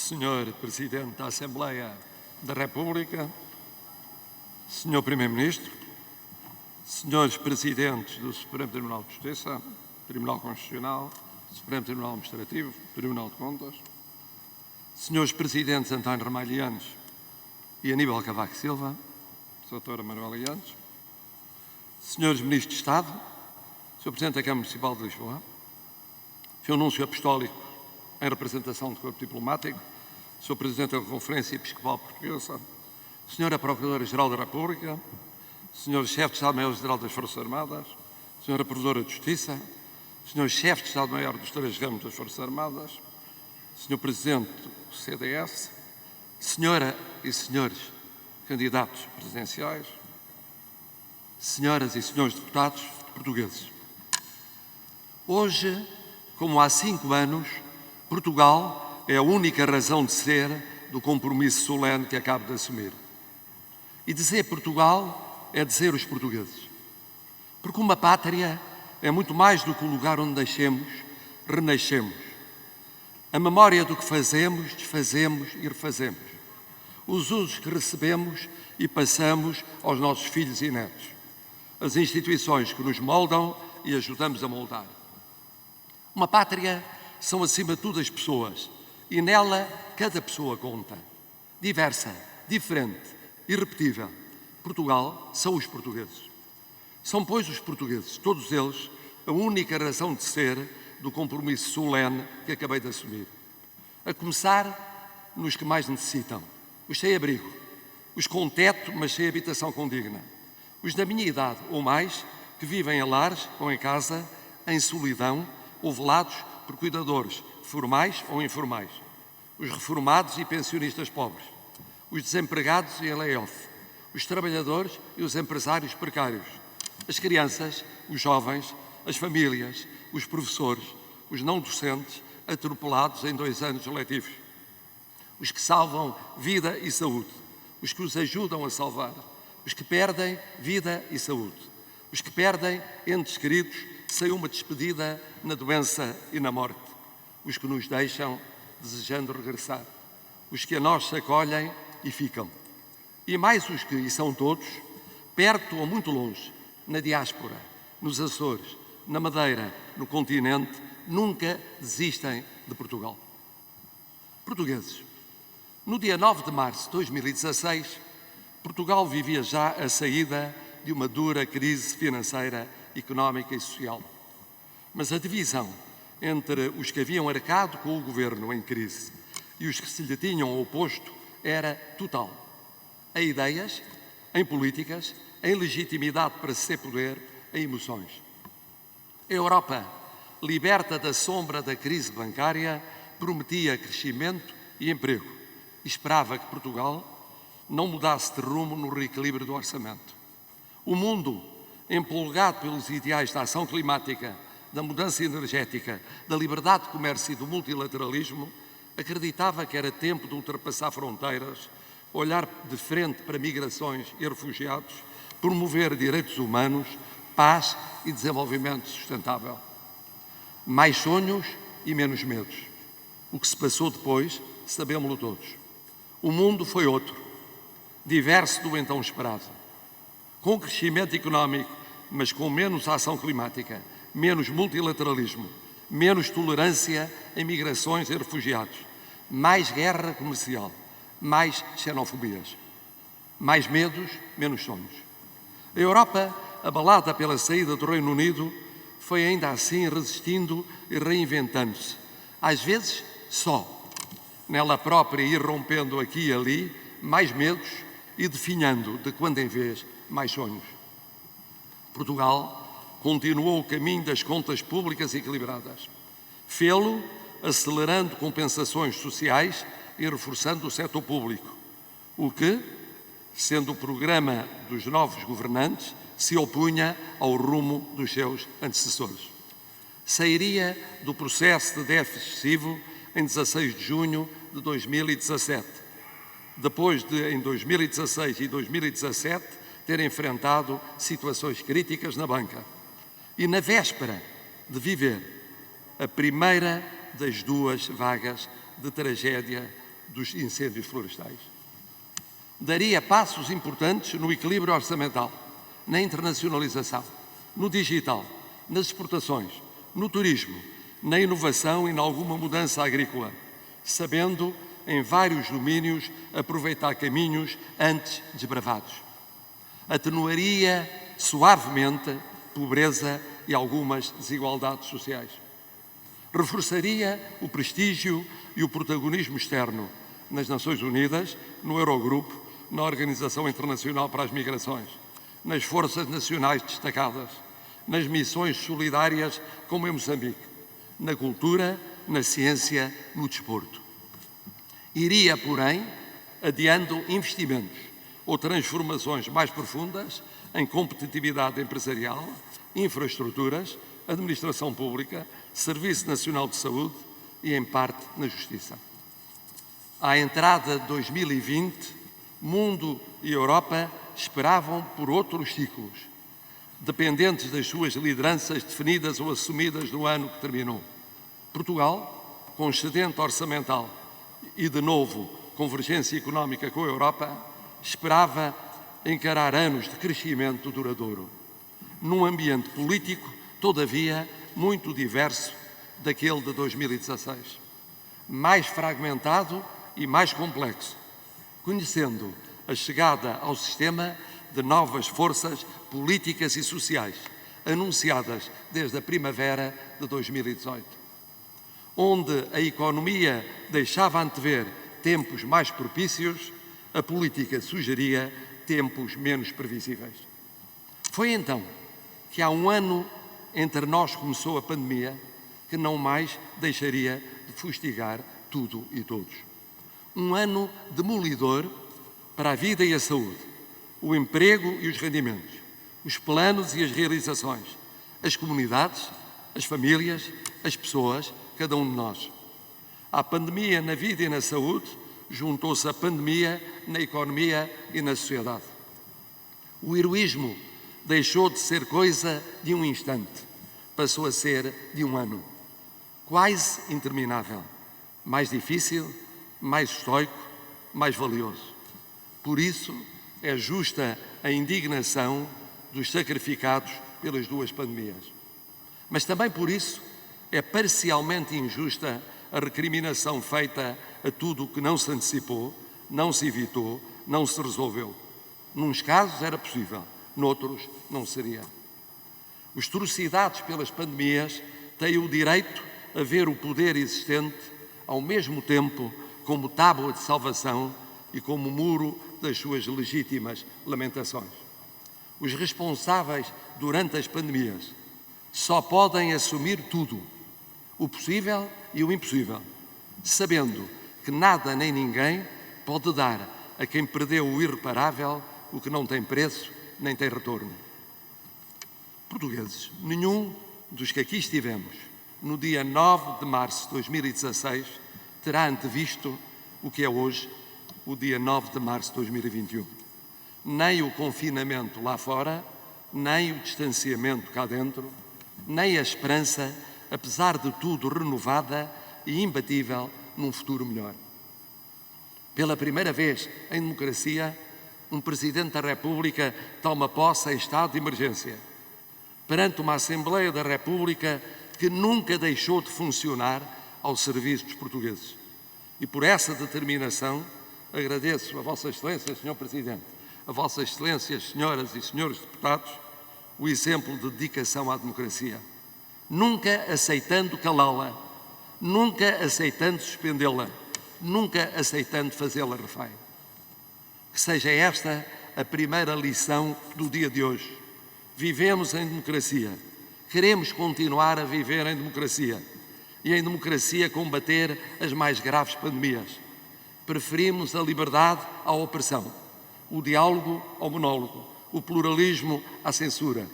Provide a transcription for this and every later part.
Senhor Presidente da Assembleia da República, Senhor Primeiro-Ministro, Senhores Presidentes do Supremo Tribunal de Justiça, Tribunal Constitucional, Supremo Tribunal Administrativo, Tribunal de Contas, Senhores Presidentes António Ramalho Yanes e Aníbal Cavaco Silva, Doutora Manuela Yanes, Senhores Ministros de Estado, Sr. Presidente da Câmara Municipal de Lisboa, Sr. Núncio Apostólico em representação do Corpo Diplomático, Sr. Presidente da Conferência Episcopal Portuguesa, Sra. Procuradora-Geral da República, Sr. Chefe de Estado-Maior-Geral das Forças Armadas, Sra. Provedora de Justiça, Sr. Chefe de Estado-Maior dos Três Ramos das Forças Armadas, Sr. Presidente do CDS, Senhora e Senhores candidatos presidenciais, Senhoras e Senhores deputados portugueses. Hoje, como há 5 anos, Portugal é a única razão de ser do compromisso solene que acabo de assumir. E dizer Portugal é dizer os portugueses. Porque uma pátria é muito mais do que o lugar onde nascemos, renascemos. A memória do que fazemos, desfazemos e refazemos. Os usos que recebemos e passamos aos nossos filhos e netos. As instituições que nos moldam e ajudamos a moldar. Uma pátria são, acima de tudo, as pessoas, e nela cada pessoa conta. Diversa, diferente, irrepetível. Portugal são os portugueses. São, pois, os portugueses, todos eles, a única razão de ser do compromisso solene que acabei de assumir. A começar nos que mais necessitam, os sem abrigo, os com teto, mas sem habitação condigna, os da minha idade ou mais, que vivem em lares ou em casa, em solidão ou velados por cuidadores formais ou informais, os reformados e pensionistas pobres, os desempregados e em layoff, os trabalhadores e os empresários precários, as crianças, os jovens, as famílias, os professores, os não docentes atropelados em 2 anos letivos, os que salvam vida e saúde, os que os ajudam a salvar, os que perdem vida e saúde, os que perdem entes queridos sem uma despedida na doença e na morte, os que nos deixam desejando regressar, os que a nós se acolhem e ficam, e mais os que, e são todos, perto ou muito longe, na diáspora, nos Açores, na Madeira, no continente, nunca desistem de Portugal. Portugueses, no dia 9 de março de 2016, Portugal vivia já a saída de uma dura crise financeira, económica e social. Mas a divisão entre os que haviam arcado com o governo em crise e os que se lhe tinham oposto era total. Em ideias, em políticas, em legitimidade para ser poder, em emoções. A Europa, liberta da sombra da crise bancária, prometia crescimento e emprego e esperava que Portugal não mudasse de rumo no reequilíbrio do orçamento. O mundo, empolgado pelos ideais da ação climática, da mudança energética, da liberdade de comércio e do multilateralismo, acreditava que era tempo de ultrapassar fronteiras, olhar de frente para migrações e refugiados, promover direitos humanos, paz e desenvolvimento sustentável. Mais sonhos e menos medos. O que se passou depois, sabemos-lo todos. O mundo foi outro, diverso do então esperado. Com crescimento económico, mas com menos ação climática, menos multilateralismo, menos tolerância em migrações e refugiados, mais guerra comercial, mais xenofobias, mais medos, menos sonhos. A Europa, abalada pela saída do Reino Unido, foi ainda assim resistindo e reinventando-se, às vezes só, nela própria ir rompendo aqui e ali mais medos e definhando, de quando em vez, mais sonhos. Portugal continuou o caminho das contas públicas equilibradas. Fê-lo acelerando compensações sociais e reforçando o setor público, o que, sendo o programa dos novos governantes, se opunha ao rumo dos seus antecessores. Sairia do processo de déficit excessivo em 16 de junho de 2017, depois de, em 2016 e 2017, ter enfrentado situações críticas na banca e na véspera de viver a primeira das 2 vagas de tragédia dos incêndios florestais. Daria passos importantes no equilíbrio orçamental, na internacionalização, no digital, nas exportações, no turismo, na inovação e em alguma mudança agrícola, sabendo, em vários domínios, aproveitar caminhos antes desbravados. Atenuaria suavemente pobreza e algumas desigualdades sociais. Reforçaria o prestígio e o protagonismo externo nas Nações Unidas, no Eurogrupo, na Organização Internacional para as Migrações, nas forças nacionais destacadas, nas missões solidárias como em Moçambique, na cultura, na ciência, no desporto. Iria, porém, adiando investimentos ou transformações mais profundas em competitividade empresarial, infraestruturas, administração pública, Serviço Nacional de Saúde e, em parte, na Justiça. À entrada de 2020, mundo e Europa esperavam por outros ciclos, dependentes das suas lideranças definidas ou assumidas no ano que terminou. Portugal, com excedente orçamental e, de novo, convergência económica com a Europa, esperava encarar anos de crescimento duradouro, num ambiente político, todavia, muito diverso daquele de 2016, mais fragmentado e mais complexo, conhecendo a chegada ao sistema de novas forças políticas e sociais, anunciadas desde a primavera de 2018, onde a economia deixava antever tempos mais propícios, a política sugeria tempos menos previsíveis. Foi então que há um ano entre nós começou a pandemia que não mais deixaria de fustigar tudo e todos. Um ano demolidor para a vida e a saúde, o emprego e os rendimentos, os planos e as realizações, as comunidades, as famílias, as pessoas, cada um de nós. À pandemia na vida e na saúde, juntou-se a pandemia na economia e na sociedade. O heroísmo deixou de ser coisa de um instante, passou a ser de um ano. Quase interminável, mais difícil, mais estoico, mais valioso. Por isso, é justa a indignação dos sacrificados pelas duas pandemias. Mas também por isso, é parcialmente injusta a recriminação feita a tudo o que não se antecipou, não se evitou, não se resolveu. Nuns casos era possível, noutros não seria. Os trucidados pelas pandemias têm o direito a ver o poder existente ao mesmo tempo como tábua de salvação e como muro das suas legítimas lamentações. Os responsáveis durante as pandemias só podem assumir tudo, o possível e o impossível, sabendo que nada nem ninguém pode dar a quem perdeu o irreparável o que não tem preço nem tem retorno. Portugueses, nenhum dos que aqui estivemos no dia 9 de março de 2016 terá antevisto o que é hoje, o dia 9 de março de 2021. Nem o confinamento lá fora, nem o distanciamento cá dentro, nem a esperança, apesar de tudo renovada e imbatível, num futuro melhor. Pela primeira vez em democracia, um Presidente da República toma posse em estado de emergência, perante uma Assembleia da República que nunca deixou de funcionar ao serviço dos portugueses. E por essa determinação, agradeço a Vossa Excelência, Sr. Presidente, a Vossas Excelências, Senhoras e Senhores Deputados, o exemplo de dedicação à democracia, nunca aceitando calá-la, nunca aceitando suspendê-la, nunca aceitando fazê-la refém. Que seja esta a primeira lição do dia de hoje. Vivemos em democracia, queremos continuar a viver em democracia e em democracia combater as mais graves pandemias. Preferimos a liberdade à opressão, o diálogo ao monólogo, o pluralismo à censura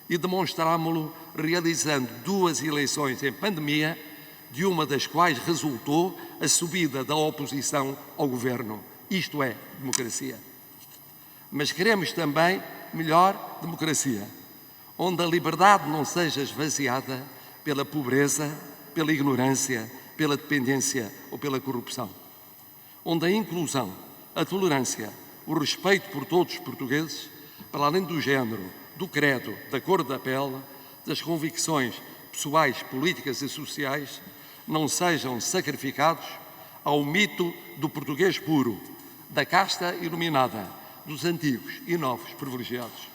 e demonstrámo-lo realizando duas eleições em pandemia, de uma das quais resultou a subida da oposição ao governo. Isto é democracia. Mas queremos também melhor democracia, onde a liberdade não seja esvaziada pela pobreza, pela ignorância, pela dependência ou pela corrupção. onde a inclusão, a tolerância, o respeito por todos os portugueses, para além do género, do credo, da cor da pele, das convicções pessoais, políticas e sociais, não sejam sacrificados ao mito do português puro, da casta iluminada, dos antigos e novos privilegiados.